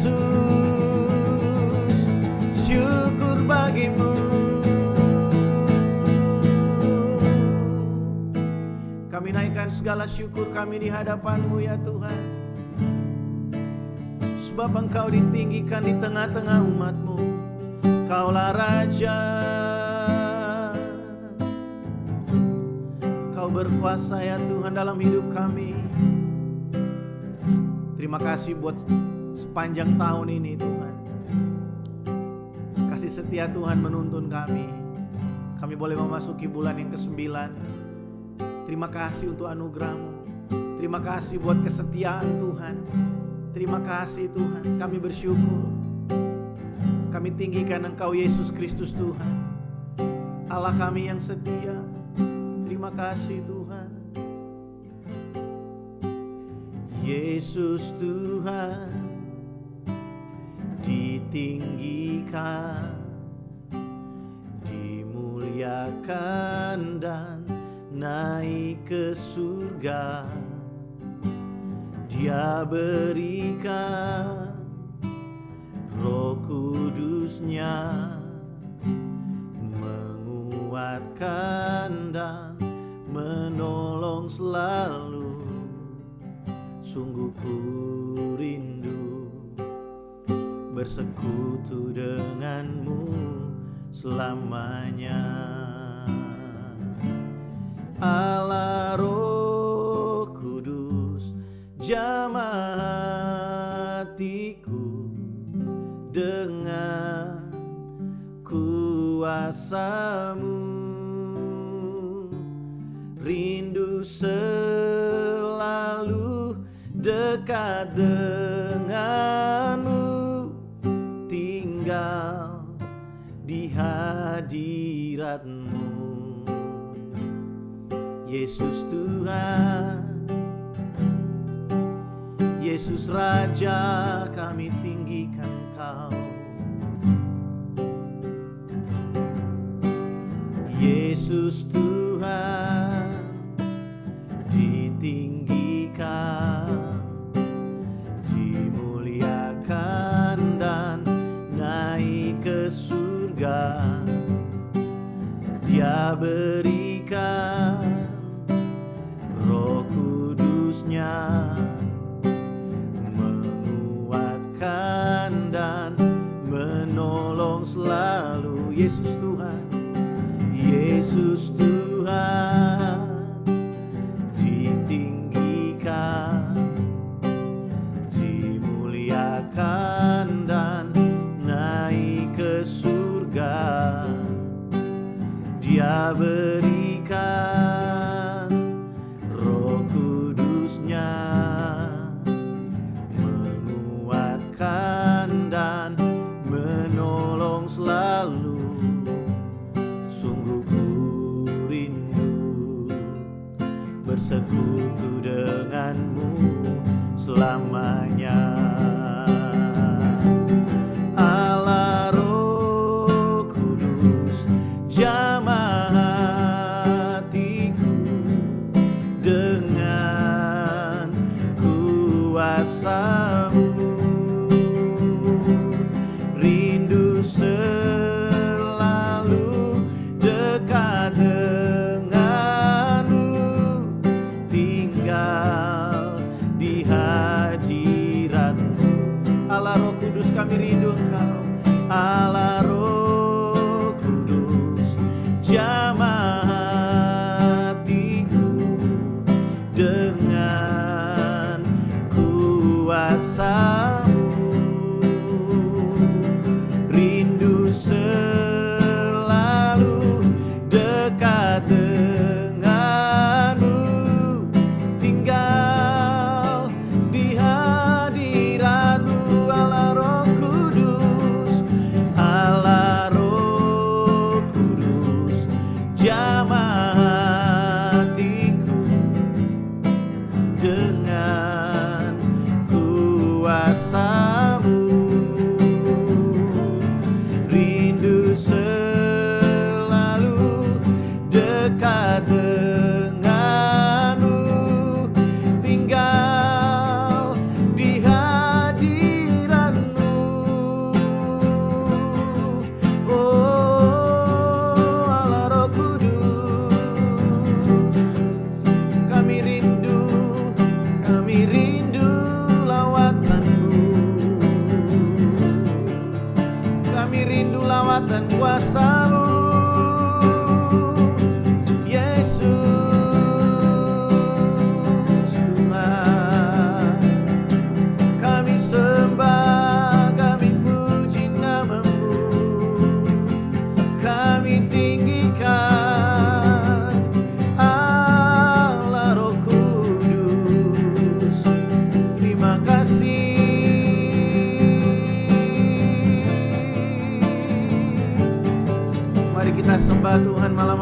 Yesus, syukur bagimu. Kami naikkan segala syukur kami di hadapan-Mu ya Tuhan, sebab Engkau ditinggikan di tengah-tengah umat-Mu. Kaulah Raja, Kau berkuasa ya Tuhan dalam hidup kami. Terima kasih buat sepanjang tahun ini Tuhan. Kasih setia Tuhan menuntun kami. Kami boleh memasuki bulan yang ke-9. Terima kasih untuk anugerah-Mu. Terima kasih buat kesetiaan Tuhan. Terima kasih Tuhan, kami bersyukur. Kami tinggikan Engkau Yesus Kristus Tuhan, Allah kami yang setia. Terima kasih Tuhan. Yesus Tuhan ditinggikan, dimuliakan dan naik ke surga. Dia berikan Roh Kudus-Nya, menguatkan dan menolong selalu. Sungguh ku rindu bersekutu denganmu selamanya. Allah Roh Kudus, jamah hatiku dengan kuasa-Mu. Rindu selalu dekat denganmu, tinggal di hadirat-Mu. Yesus Tuhan, Yesus Raja, kami tinggikan Kau. Yesus Tuhan ditinggikan, dimuliakan dan naik ke surga. Dia berikan Roh Kudus-Nya, menguatkan dan menolong selalu. Yesus Tuhan, Yesus Tuhan ditinggikan, dimuliakan dan naik ke surga. Dia berikan Roh Kudus-Nya, menguatkan dan menolong selalu. Sungguh ku rindu bersekutu denganmu selamanya. Allah Roh Kudus, jamah hatiku dengan kuasa-Mu. Rindu selalu dekat denganmu, tinggal di hadirat-Mu.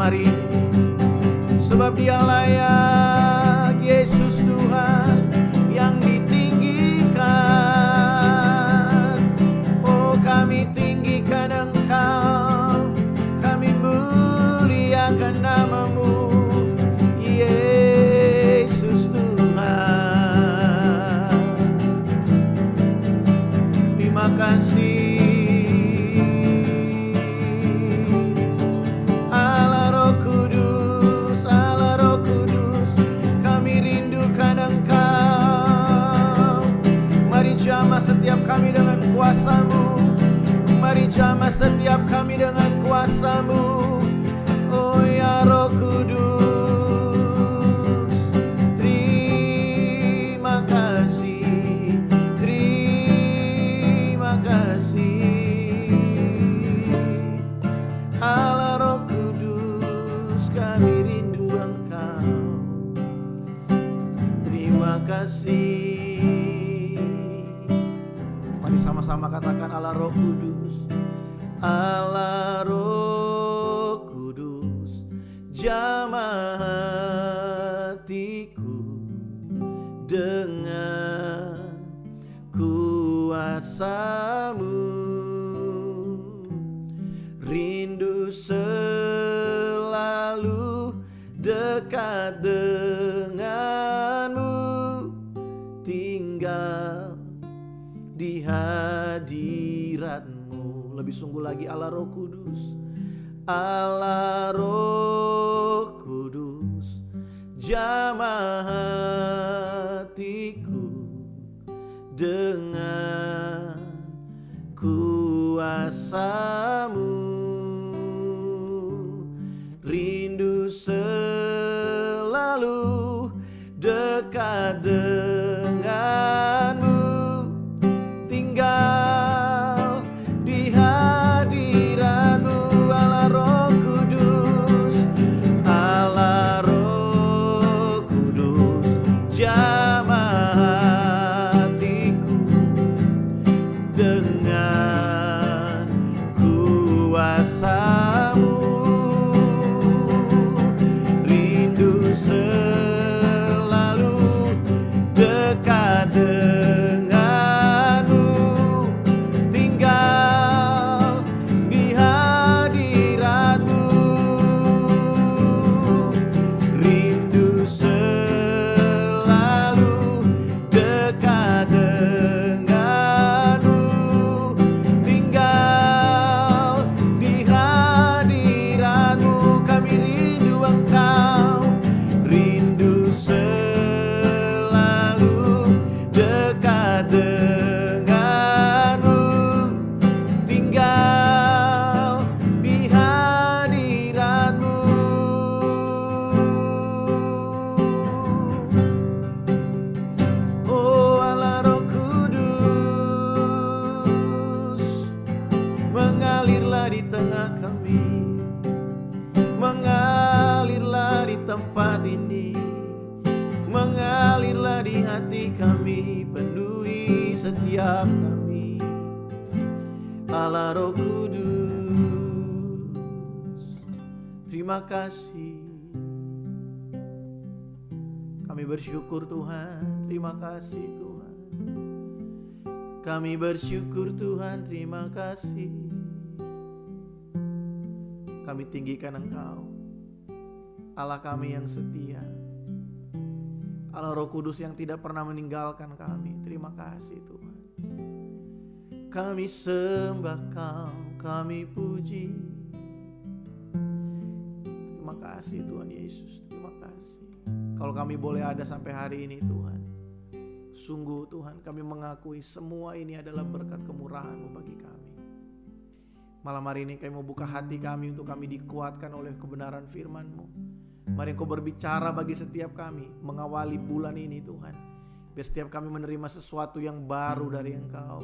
hari ini. Sebab Dia layak, Yesus Tuhan yang ditinggikan. Oh, kami tinggikan Engkau, kami muliakan nama-Mu, Yesus Tuhan. Terima kasih setiap kami dengan kuasa-Mu. Mari jamah setiap kami dengan kuasa-Mu. Oh ya Roh Kudus, terima kasih, terima kasih. Allah Roh Kudus, kami rindu Engkau. Terima kasih. Sama-sama katakan Allah Roh Kudus. Allah Roh Kudus, jamah hatiku dengan kuasa-Mu. Rindu selalu dekat dengan-Mu, tinggal di hadirat-Mu. Lebih sungguh lagi Allah Roh Kudus. Allah Roh Kudus, jamah hatiku dengan kuasa-Mu. Rindu selalu dekat dengan-Mu, tinggal di hadirat-Mu. Allah Roh Kudus, Allah Roh Kudus, jamah hatiku dengan kuasa-Mu. Rindu selalu dekat tempat ini, mengalirlah di hati kami, penuhi setiap kami. Allah Roh Kudus, terima kasih. Kami bersyukur Tuhan, terima kasih Tuhan. Kami bersyukur Tuhan, terima kasih. Kami tinggikan Engkau, Allah kami yang setia, Allah Roh Kudus yang tidak pernah meninggalkan kami. Terima kasih Tuhan. Kami sembah Kau, kami puji. Terima kasih Tuhan Yesus, terima kasih. Kalau kami boleh ada sampai hari ini Tuhan, sungguh Tuhan kami mengakui semua ini adalah berkat kemurahan-Mu bagi kami. Malam hari ini kami mau buka hati kami untuk kami dikuatkan oleh kebenaran firman-Mu. Mari Engkau berbicara bagi setiap kami mengawali bulan ini Tuhan. Biar setiap kami menerima sesuatu yang baru dari Engkau.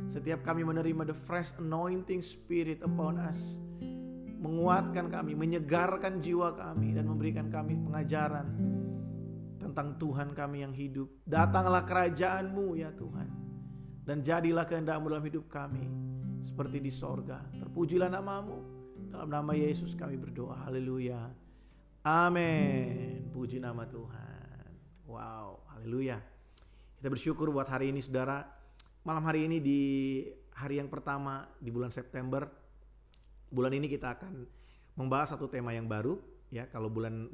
Setiap kami menerima the fresh anointing spirit upon us, menguatkan kami, menyegarkan jiwa kami, dan memberikan kami pengajaran tentang Tuhan kami yang hidup. Datanglah kerajaan-Mu ya Tuhan, dan jadilah kehendak-Mu dalam hidup kami seperti di sorga. Terpujilah nama-Mu, Dalam nama Yesus kami berdoa. Haleluya. Amin. Puji nama Tuhan. Wow, haleluya. Kita bersyukur buat hari ini saudara. Malam hari ini di hari yang pertama di bulan September. Bulan ini kita akan membahas satu tema yang baru. Ya, kalau bulan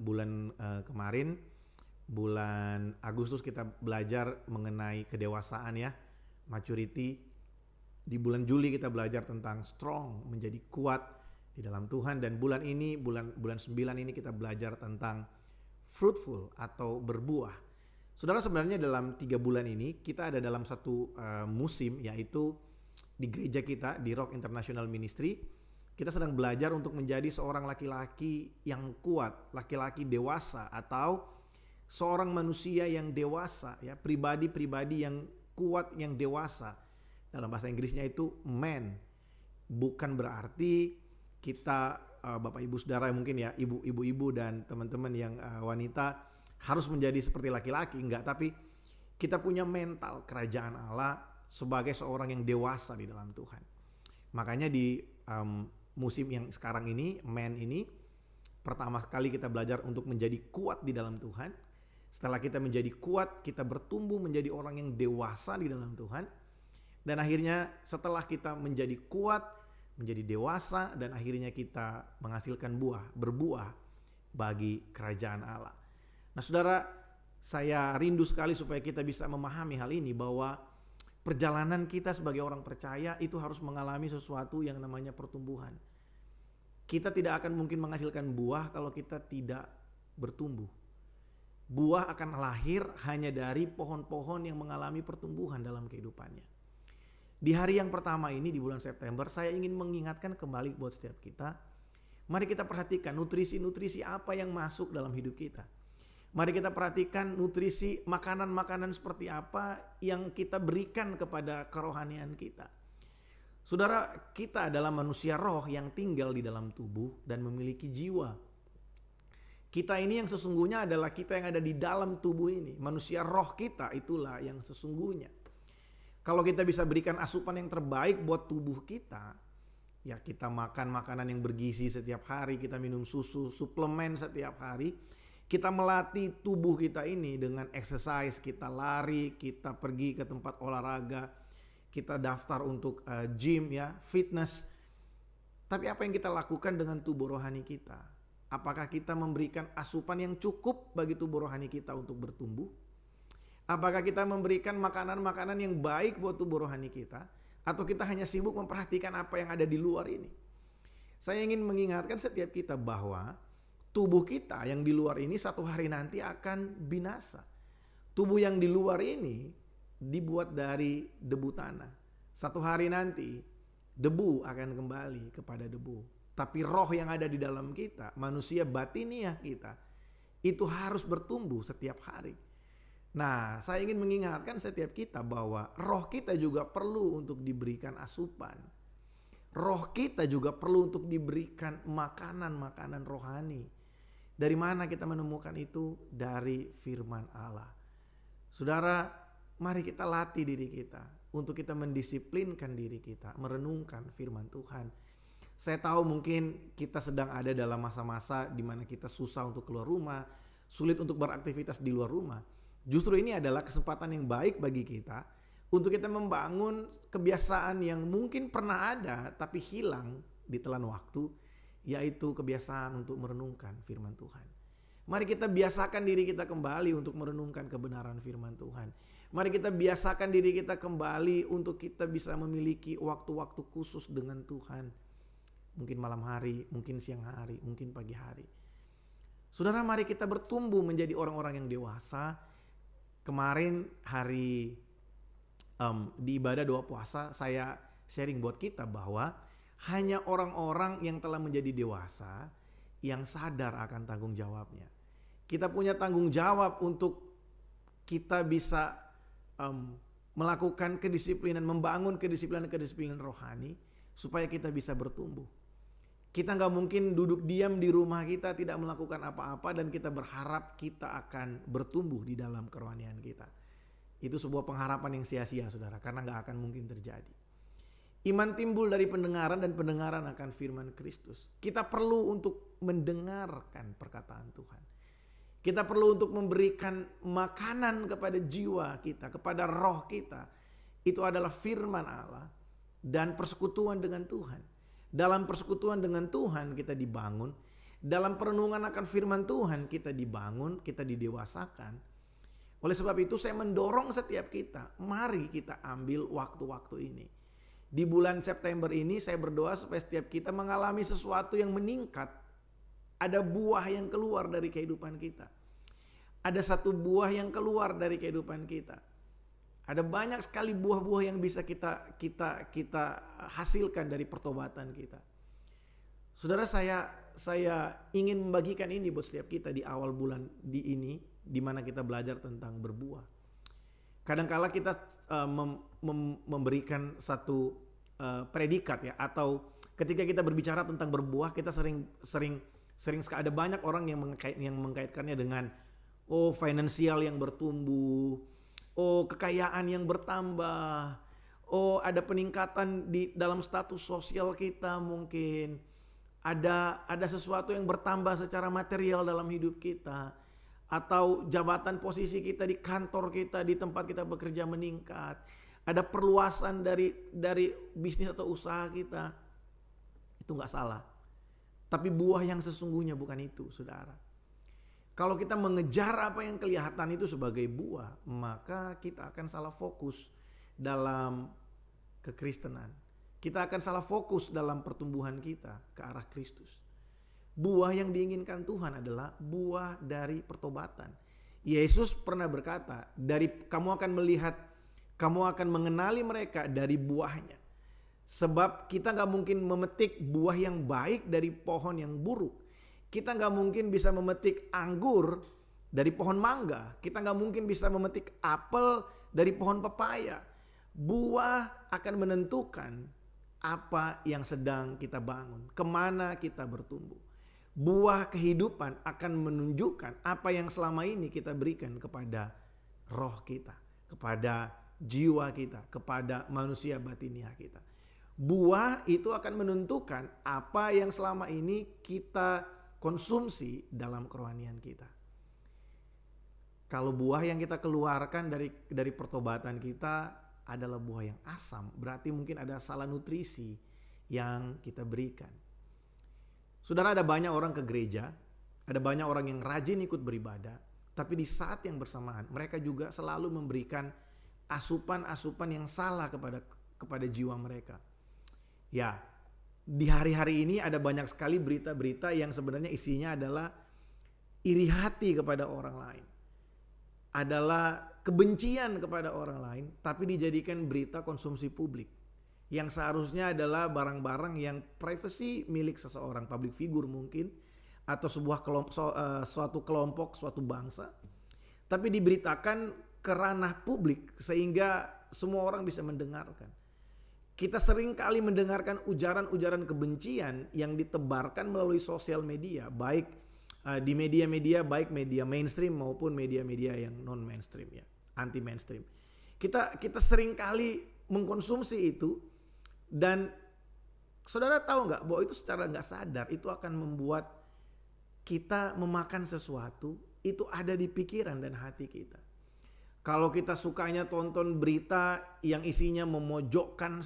kemarin, bulan Agustus kita belajar mengenai kedewasaan ya, maturity. Di bulan Juli kita belajar tentang strong, menjadi kuat di dalam Tuhan, dan bulan ini bulan 9 ini kita belajar tentang fruitful atau berbuah. Saudara, sebenarnya dalam 3 bulan ini kita ada dalam satu musim, yaitu di gereja kita di Rock International Ministry kita sedang belajar untuk menjadi seorang laki-laki yang kuat, laki-laki dewasa atau seorang manusia yang dewasa ya, pribadi-pribadi yang kuat, yang dewasa. Dalam bahasa Inggrisnya itu man. Bukan berarti kita Bapak Ibu Saudara mungkin ya, ibu-ibu dan teman-teman yang wanita harus menjadi seperti laki-laki, enggak, tapi kita punya mental kerajaan Allah sebagai seorang yang dewasa di dalam Tuhan. Makanya di musim yang sekarang ini, man ini, pertama kali kita belajar untuk menjadi kuat di dalam Tuhan. Setelah kita menjadi kuat, kita bertumbuh menjadi orang yang dewasa di dalam Tuhan. Dan akhirnya setelah kita menjadi kuat, menjadi dewasa, dan akhirnya kita menghasilkan berbuah bagi kerajaan Allah. Nah saudara, saya rindu sekali supaya kita bisa memahami hal ini, bahwa perjalanan kita sebagai orang percaya itu harus mengalami sesuatu yang namanya pertumbuhan. Kita tidak akan mungkin menghasilkan buah kalau kita tidak bertumbuh. Buah akan lahir hanya dari pohon-pohon yang mengalami pertumbuhan dalam kehidupannya. Di hari yang pertama ini di bulan September, saya ingin mengingatkan kembali buat setiap kita. Mari kita perhatikan nutrisi-nutrisi apa yang masuk dalam hidup kita. Mari kita perhatikan nutrisi makanan-makanan seperti apa yang kita berikan kepada kerohanian kita. Saudara, kita adalah manusia roh yang tinggal di dalam tubuh dan memiliki jiwa. Kita ini yang sesungguhnya adalah kita yang ada di dalam tubuh ini. Manusia roh kita itulah yang sesungguhnya. Kalau kita bisa berikan asupan yang terbaik buat tubuh kita, ya kita makan makanan yang bergizi setiap hari, kita minum susu, suplemen setiap hari, kita melatih tubuh kita ini dengan exercise, kita lari, kita pergi ke tempat olahraga, kita daftar untuk gym ya, fitness. Tapi apa yang kita lakukan dengan tubuh rohani kita? Apakah kita memberikan asupan yang cukup bagi tubuh rohani kita untuk bertumbuh? Apakah kita memberikan makanan-makanan yang baik buat tubuh rohani kita? Atau kita hanya sibuk memperhatikan apa yang ada di luar ini? Saya ingin mengingatkan setiap kita bahwa tubuh kita yang di luar ini satu hari nanti akan binasa. Tubuh yang di luar ini dibuat dari debu tanah. Satu hari nanti debu akan kembali kepada debu. Tapi roh yang ada di dalam kita, manusia batiniah kita, itu harus bertumbuh setiap hari. Nah, saya ingin mengingatkan setiap kita bahwa roh kita juga perlu untuk diberikan asupan. Roh kita juga perlu untuk diberikan makanan-makanan rohani. Dari mana kita menemukan itu? Dari firman Allah. Saudara, mari kita latih diri kita untuk kita mendisiplinkan diri kita, merenungkan firman Tuhan. Saya tahu mungkin kita sedang ada dalam masa-masa di mana kita susah untuk keluar rumah, sulit untuk beraktivitas di luar rumah. Justru ini adalah kesempatan yang baik bagi kita untuk kita membangun kebiasaan yang mungkin pernah ada tapi hilang di telan waktu, yaitu kebiasaan untuk merenungkan firman Tuhan. Mari kita biasakan diri kita kembali untuk merenungkan kebenaran firman Tuhan. Mari kita biasakan diri kita kembali untuk kita bisa memiliki waktu-waktu khusus dengan Tuhan. Mungkin malam hari, mungkin siang hari, mungkin pagi hari. Saudara, mari kita bertumbuh menjadi orang-orang yang dewasa. Kemarin hari di ibadah doa puasa saya sharing buat kita bahwa hanya orang-orang yang telah menjadi dewasa yang sadar akan tanggung jawabnya. Kita punya tanggung jawab untuk kita bisa melakukan kedisiplinan, membangun kedisiplinan rohani supaya kita bisa bertumbuh. Kita nggak mungkin duduk diam di rumah kita tidak melakukan apa-apa dan kita berharap kita akan bertumbuh di dalam kerohanian kita. Itu sebuah pengharapan yang sia-sia saudara, karena nggak akan mungkin terjadi. Iman timbul dari pendengaran dan pendengaran akan firman Kristus. Kita perlu untuk mendengarkan perkataan Tuhan. Kita perlu untuk memberikan makanan kepada jiwa kita, kepada roh kita. Itu adalah firman Allah dan persekutuan dengan Tuhan. Dalam persekutuan dengan Tuhan kita dibangun. Dalam perenungan akan firman Tuhan kita dibangun, kita didewasakan. Oleh sebab itu saya mendorong setiap kita, mari kita ambil waktu-waktu ini. Di bulan September ini saya berdoa supaya setiap kita mengalami sesuatu yang meningkat. Ada buah yang keluar dari kehidupan kita. Ada satu buah yang keluar dari kehidupan kita. Ada banyak sekali buah-buah yang bisa kita hasilkan dari pertobatan kita. Saudara, saya ingin membagikan ini buat setiap kita di awal bulan di mana kita belajar tentang berbuah. Kadangkala kita memberikan satu predikat ya, atau ketika kita berbicara tentang berbuah kita sering ada banyak orang yang mengkaitkannya dengan finansial yang bertumbuh, kekayaan yang bertambah, ada peningkatan di dalam status sosial kita, mungkin ada sesuatu yang bertambah secara material dalam hidup kita, atau jabatan posisi kita di kantor kita, di tempat kita bekerja meningkat, ada perluasan dari bisnis atau usaha kita. Itu nggak salah, tapi buah yang sesungguhnya bukan itu, saudara. Kalau kita mengejar apa yang kelihatan itu sebagai buah, maka kita akan salah fokus dalam kekristenan. Kita akan salah fokus dalam pertumbuhan kita ke arah Kristus. Buah yang diinginkan Tuhan adalah buah dari pertobatan. Yesus pernah berkata, kamu akan mengenali mereka dari buahnya. Sebab kita gak mungkin memetik buah yang baik dari pohon yang buruk. Kita gak mungkin bisa memetik anggur dari pohon mangga. Kita gak mungkin bisa memetik apel dari pohon pepaya. Buah akan menentukan apa yang sedang kita bangun, kemana kita bertumbuh. Buah kehidupan akan menunjukkan apa yang selama ini kita berikan kepada roh kita, kepada jiwa kita, kepada manusia batiniah kita. Buah itu akan menentukan apa yang selama ini kita konsumsi dalam kerohanian kita. Kalau buah yang kita keluarkan dari pertobatan kita adalah buah yang asam, berarti mungkin ada salah nutrisi yang kita berikan. Saudara, ada banyak orang ke gereja, ada banyak orang yang rajin ikut beribadah, tapi di saat yang bersamaan mereka juga selalu memberikan asupan-asupan yang salah kepada jiwa mereka. Ya, di hari-hari ini ada banyak sekali berita-berita yang sebenarnya isinya adalah iri hati kepada orang lain, adalah kebencian kepada orang lain, tapi dijadikan berita konsumsi publik. Yang seharusnya adalah barang-barang yang privasi milik seseorang, public figure mungkin, atau suatu kelompok, suatu bangsa, tapi diberitakan ke ranah publik sehingga semua orang bisa mendengarkan. Kita sering kali mendengarkan ujaran-ujaran kebencian yang ditebarkan melalui sosial media, baik di media-media, baik media mainstream maupun media-media yang non mainstream ya, anti mainstream. Kita sering kali mengkonsumsi itu, dan saudara tahu nggak bahwa itu secara nggak sadar itu akan membuat kita memakan sesuatu itu ada di pikiran dan hati kita. Kalau kita sukanya tonton berita yang isinya memojokkan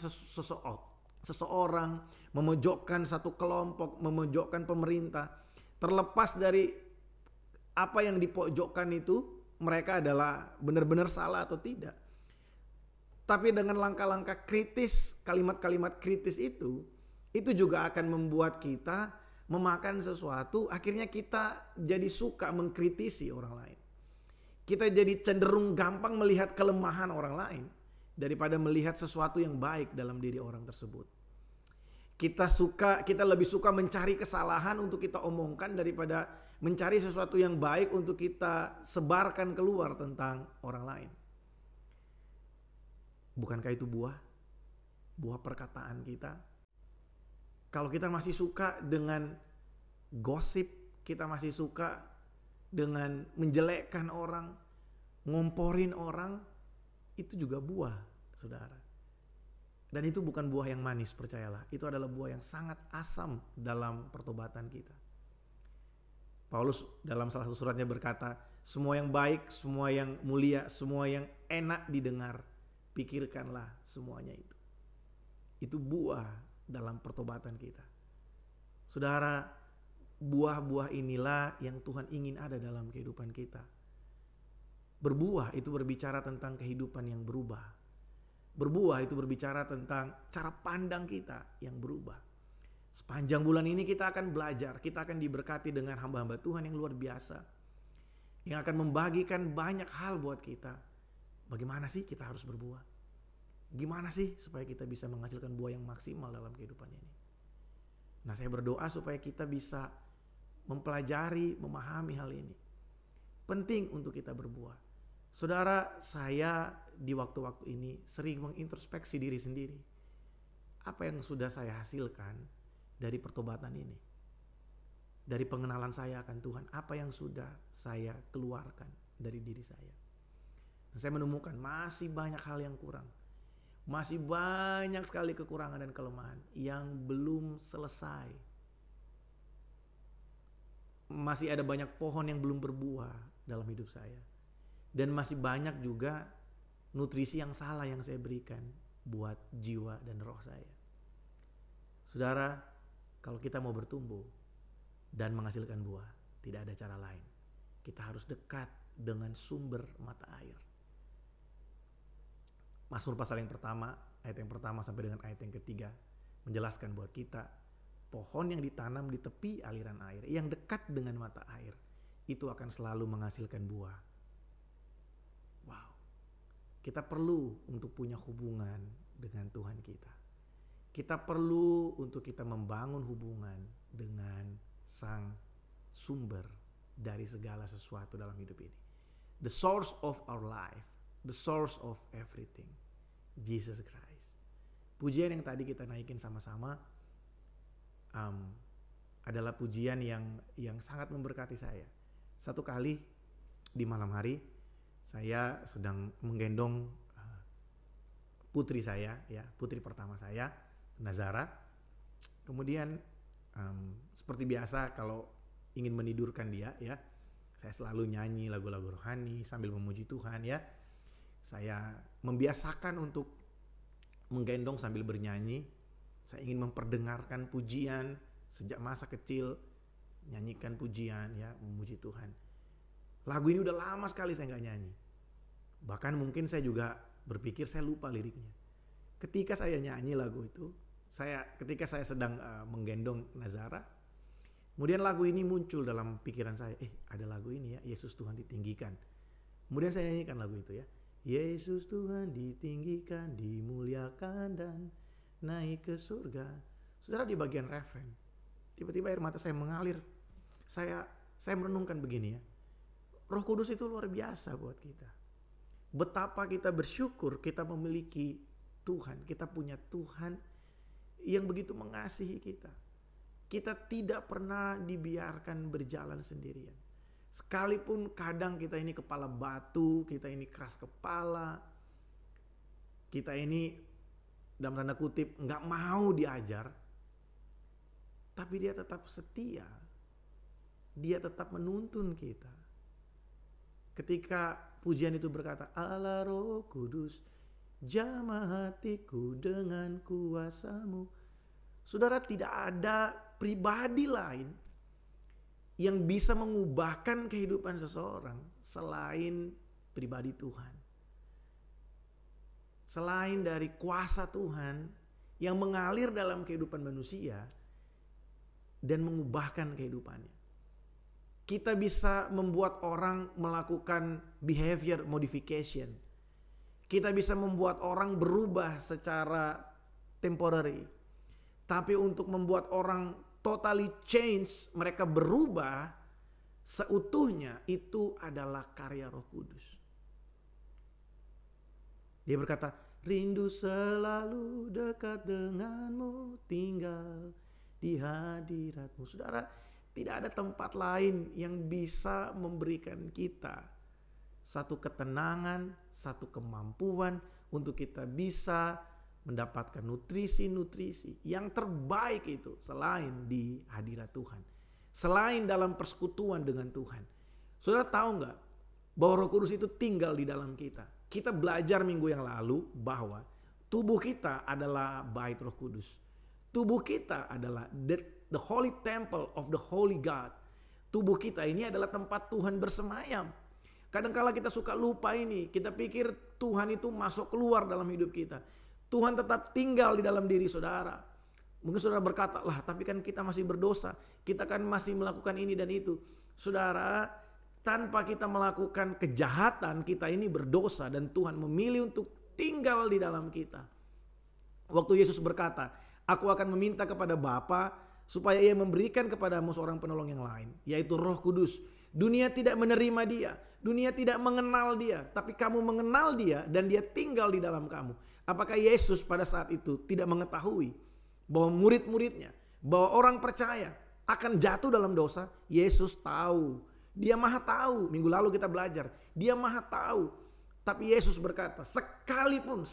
seseorang, memojokkan satu kelompok, memojokkan pemerintah, terlepas dari apa yang dipojokkan itu mereka adalah benar-benar salah atau tidak. Tapi dengan langkah-langkah kritis, kalimat-kalimat kritis itu juga akan membuat kita memakan sesuatu, akhirnya kita jadi suka mengkritisi orang lain. Kita jadi cenderung gampang melihat kelemahan orang lain daripada melihat sesuatu yang baik dalam diri orang tersebut. Kita lebih suka mencari kesalahan untuk kita omongkan daripada mencari sesuatu yang baik untuk kita sebarkan keluar tentang orang lain. Bukankah itu buah perkataan kita? Kalau kita masih suka dengan gosip, kita masih suka dengan menjelekkan orang, ngomporin orang, itu juga buah, saudara. Dan itu bukan buah yang manis, percayalah. Itu adalah buah yang sangat asam dalam pertobatan kita. Paulus dalam salah satu suratnya berkata, semua yang baik, semua yang mulia, semua yang enak didengar, pikirkanlah semuanya itu. Itu buah dalam pertobatan kita. Saudara, buah-buah inilah yang Tuhan ingin ada dalam kehidupan kita. Berbuah itu berbicara tentang kehidupan yang berubah. Berbuah itu berbicara tentang cara pandang kita yang berubah. Sepanjang bulan ini kita akan belajar, kita akan diberkati dengan hamba-hamba Tuhan yang luar biasa. Yang akan membagikan banyak hal buat kita. Bagaimana sih kita harus berbuah? Gimana sih supaya kita bisa menghasilkan buah yang maksimal dalam kehidupan ini? Nah, saya berdoa supaya kita bisa mempelajari, memahami hal ini. Penting untuk kita berbuah. Saudara, saya di waktu-waktu ini sering mengintrospeksi diri sendiri. Apa yang sudah saya hasilkan dari pertobatan ini? Dari pengenalan saya akan Tuhan, apa yang sudah saya keluarkan dari diri saya? Dan saya menemukan masih banyak hal yang kurang. Masih banyak sekali kekurangan dan kelemahan yang belum selesai. Masih ada banyak pohon yang belum berbuah dalam hidup saya. Dan masih banyak juga nutrisi yang salah yang saya berikan buat jiwa dan roh saya. Saudara, kalau kita mau bertumbuh dan menghasilkan buah, tidak ada cara lain. Kita harus dekat dengan sumber mata air. Mazmur pasal yang pertama, ayat yang pertama sampai dengan ayat yang ketiga menjelaskan buat kita, pohon yang ditanam di tepi aliran air, yang dekat dengan mata air, itu akan selalu menghasilkan buah. Wow, kita perlu untuk punya hubungan dengan Tuhan kita. Kita perlu untuk kita membangun hubungan dengan Sang Sumber dari segala sesuatu dalam hidup ini. The source of our life, the source of everything, Jesus Christ. Pujian yang tadi kita naikin sama-sama adalah pujian yang sangat memberkati saya. Satu kali di malam hari saya sedang menggendong putri saya, ya, putri pertama saya, Nazara. Kemudian seperti biasa kalau ingin menidurkan dia, ya, saya selalu nyanyi lagu-lagu rohani sambil memuji Tuhan, ya. Saya membiasakan untuk menggendong sambil bernyanyi. Saya ingin memperdengarkan pujian sejak masa kecil, nyanyikan pujian, ya, memuji Tuhan. Lagu ini udah lama sekali saya nggak nyanyi. Bahkan mungkin saya juga berpikir saya lupa liriknya. Ketika saya nyanyi lagu itu, ketika saya sedang menggendong Nazara, kemudian lagu ini muncul dalam pikiran saya. Ada lagu ini ya, Yesus Tuhan ditinggikan. Kemudian saya nyanyikan lagu itu ya. Yesus Tuhan ditinggikan, dimuliakan dan naik ke surga. Saudara, di bagian refren, tiba-tiba air mata saya mengalir. Saya merenungkan begini ya. Roh Kudus itu luar biasa buat kita. Betapa kita bersyukur kita memiliki Tuhan. Kita punya Tuhan yang begitu mengasihi kita. Kita tidak pernah dibiarkan berjalan sendirian. Sekalipun kadang kita ini kepala batu, kita ini keras kepala, kita ini dalam tanda kutip nggak mau diajar, tapi dia tetap setia. Dia tetap menuntun kita. Ketika pujian itu berkata, Allah Roh Kudus, jamah hatiku dengan kuasa-Mu. Saudara, tidak ada pribadi lain yang bisa mengubahkan kehidupan seseorang selain pribadi Tuhan. Selain dari kuasa Tuhan yang mengalir dalam kehidupan manusia dan mengubahkan kehidupannya. Kita bisa membuat orang melakukan behavior modification. Kita bisa membuat orang berubah secara temporary. Tapi untuk membuat orang totally change, mereka berubah seutuhnya, itu adalah karya Roh Kudus. Dia berkata, rindu selalu dekat denganmu, tinggal di hadiratmu. Saudara, tidak ada tempat lain yang bisa memberikan kita satu ketenangan, satu kemampuan untuk kita bisa mendapatkan nutrisi-nutrisi yang terbaik itu selain di hadirat Tuhan, selain dalam persekutuan dengan Tuhan. Saudara tahu nggak bahwa Roh Kudus itu tinggal di dalam kita? Kita belajar minggu yang lalu bahwa tubuh kita adalah bait Roh Kudus. Tubuh kita adalah the holy temple of the holy God. Tubuh kita ini adalah tempat Tuhan bersemayam. Kadang-kala kita suka lupa ini. Kita pikir Tuhan itu masuk keluar dalam hidup kita. Tuhan tetap tinggal di dalam diri saudara. Mungkin saudara berkata, lah tapi kan kita masih berdosa. Kita kan masih melakukan ini dan itu. Saudara, tanpa kita melakukan kejahatan, kita ini berdosa dan Tuhan memilih untuk tinggal di dalam kita. Waktu Yesus berkata, aku akan meminta kepada Bapa supaya ia memberikan kepadamu seorang penolong yang lain, yaitu Roh Kudus. Dunia tidak menerima dia, dunia tidak mengenal dia, tapi kamu mengenal dia dan dia tinggal di dalam kamu. Apakah Yesus pada saat itu tidak mengetahui bahwa murid-muridnya, bahwa orang percaya akan jatuh dalam dosa? Yesus tahu, dia maha tahu. Minggu lalu kita belajar, dia maha tahu. Tapi Yesus berkata, sekalipun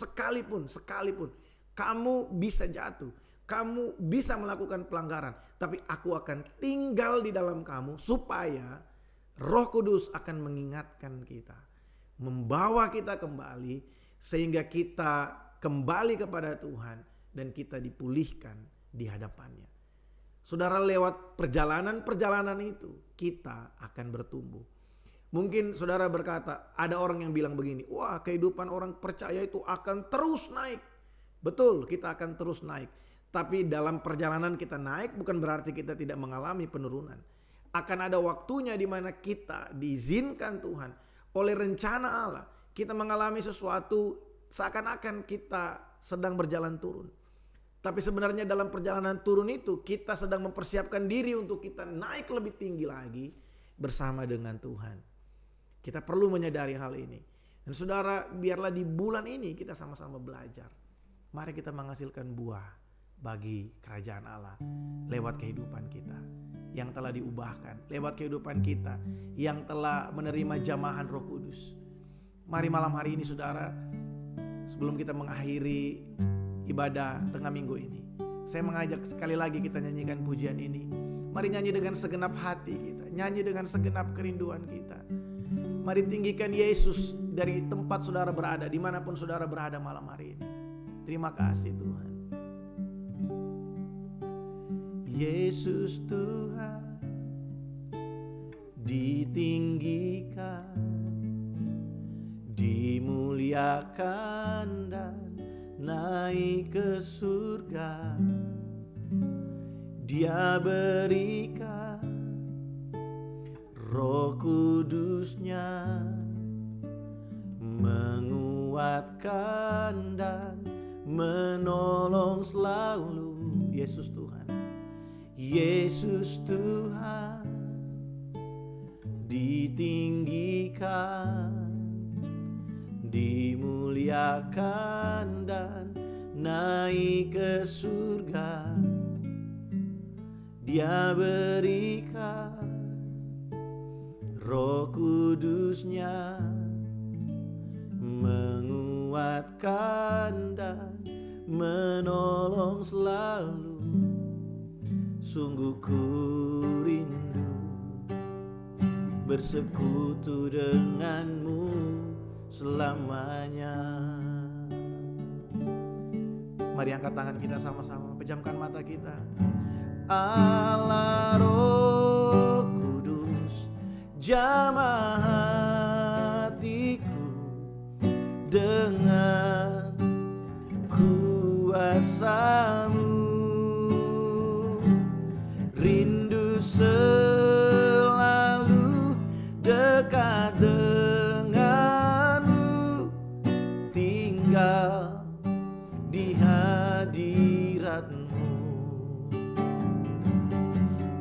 kamu bisa jatuh, kamu bisa melakukan pelanggaran, tapi aku akan tinggal di dalam kamu supaya Roh Kudus akan mengingatkan kita, membawa kita kembali sehingga kita kembali kepada Tuhan dan kita dipulihkan di hadapannya. Saudara, lewat perjalanan-perjalanan itu kita akan bertumbuh. Mungkin saudara berkata, ada orang yang bilang begini, wah kehidupan orang percaya itu akan terus naik. Betul, kita akan terus naik. Tapi dalam perjalanan kita naik bukan berarti kita tidak mengalami penurunan. Akan ada waktunya di mana kita diizinkan Tuhan oleh rencana Allah. Kita mengalami sesuatu seakan-akan kita sedang berjalan turun. Tapi sebenarnya dalam perjalanan turun itu kita sedang mempersiapkan diri untuk kita naik lebih tinggi lagi bersama dengan Tuhan. Kita perlu menyadari hal ini. Dan saudara, biarlah di bulan ini kita sama-sama belajar. Mari kita menghasilkan buah bagi kerajaan Allah lewat kehidupan kita yang telah diubahkan, lewat kehidupan kita yang telah menerima jamahan Roh Kudus. Mari malam hari ini saudara, sebelum kita mengakhiri ibadah tengah minggu ini, saya mengajak sekali lagi kita nyanyikan pujian ini. Mari nyanyi dengan segenap hati kita, nyanyi dengan segenap kerinduan kita. Mari tinggikan Yesus dari tempat saudara berada, dimanapun saudara berada malam hari ini. Terima kasih Tuhan. Yesus Tuhan ditinggikan, dimuliakan dan naik ke surga. Dia berikan Roh Kudusnya, menguatkan dan menolong selalu. Yesus Tuhan, Yesus Tuhan ditinggikan, dimuliakan dan naik ke surga. Dia berikan Roh Kudusnya, menguatkan dan menolong selalu. Sungguh ku rindu bersekutu denganmu selamanya. Mari angkat tangan kita sama-sama, pejamkan mata kita. Allah Roh Kudus, jamah hatiku dengan kuasa-Mu. Rindu selalu dekat denganmu, tinggal di hadirat-Mu.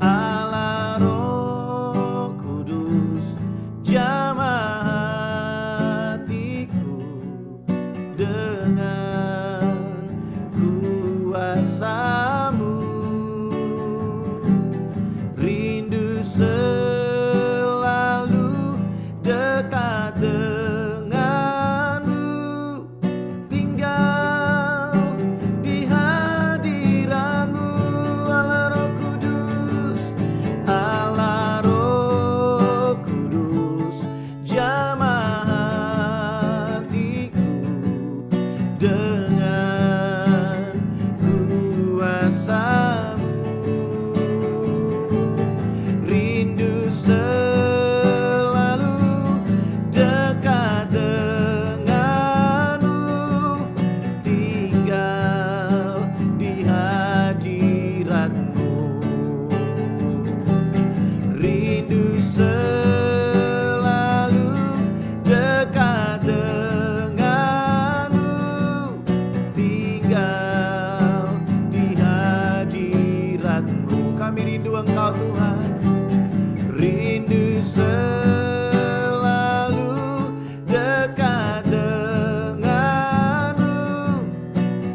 Allah Roh Kudus, jamah hatiku dengan kuasa dekat denganmu, tinggal di hadiratmu. Kami rindu Engkau Tuhan, rindu selalu dekat denganmu,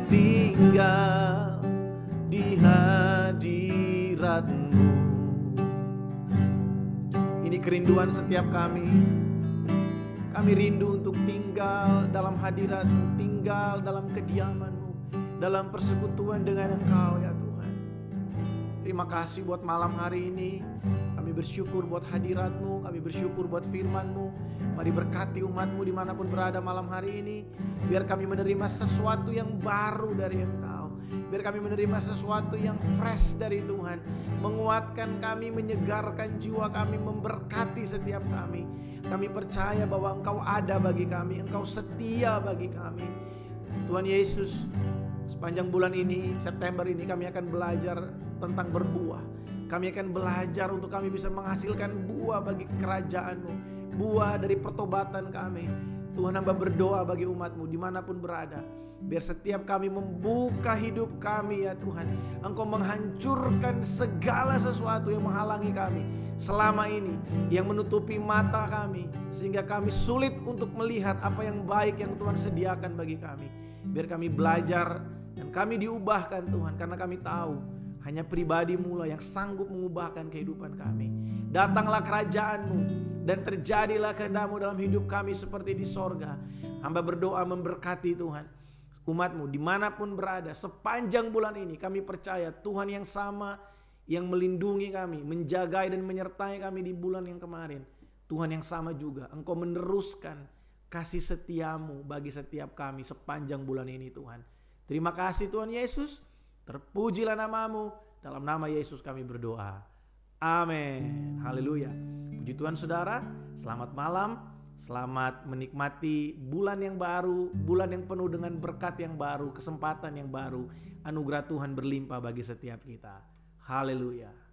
tinggal di hadiratmu. Ini kerinduan setiap kami. Kami rindu untuk tinggal dalam hadirat-Mu, tinggal dalam kediaman-Mu, dalam persekutuan dengan Engkau ya Tuhan. Terima kasih buat malam hari ini. Kami bersyukur buat hadirat-Mu, kami bersyukur buat firman-Mu. Mari berkati umat-Mu dimanapun berada malam hari ini. Biar kami menerima sesuatu yang baru dari Engkau. Biar kami menerima sesuatu yang fresh dari Tuhan. Menguatkan kami, menyegarkan jiwa kami, memberkati setiap kami. Kami percaya bahwa Engkau ada bagi kami, Engkau setia bagi kami. Tuhan Yesus, sepanjang bulan ini, September ini, kami akan belajar tentang berbuah. Kami akan belajar untuk kami bisa menghasilkan buah bagi kerajaan-Mu, buah dari pertobatan kami. Tuhan, hamba berdoa bagi umat-Mu dimanapun berada. Biar setiap kami membuka hidup kami ya Tuhan, Engkau menghancurkan segala sesuatu yang menghalangi kami selama ini, yang menutupi mata kami, sehingga kami sulit untuk melihat apa yang baik yang Tuhan sediakan bagi kami. Biar kami belajar dan kami diubahkan Tuhan, karena kami tahu hanya pribadi-Mu lah yang sanggup mengubahkan kehidupan kami. Datanglah kerajaan-Mu dan terjadilah kehendak-Mu dalam hidup kami seperti di sorga. Hamba berdoa memberkati Tuhan umat-Mu dimanapun berada sepanjang bulan ini. Kami percaya Tuhan yang sama yang melindungi kami, menjagai dan menyertai kami di bulan yang kemarin, Tuhan yang sama juga Engkau meneruskan kasih setia-Mu bagi setiap kami sepanjang bulan ini Tuhan. Terima kasih Tuhan Yesus, terpujilah nama-Mu. Dalam nama Yesus kami berdoa, amin. Haleluya. Puji Tuhan saudara, selamat malam. Selamat menikmati bulan yang baru, bulan yang penuh dengan berkat yang baru, kesempatan yang baru. Anugerah Tuhan berlimpah bagi setiap kita. Haleluya.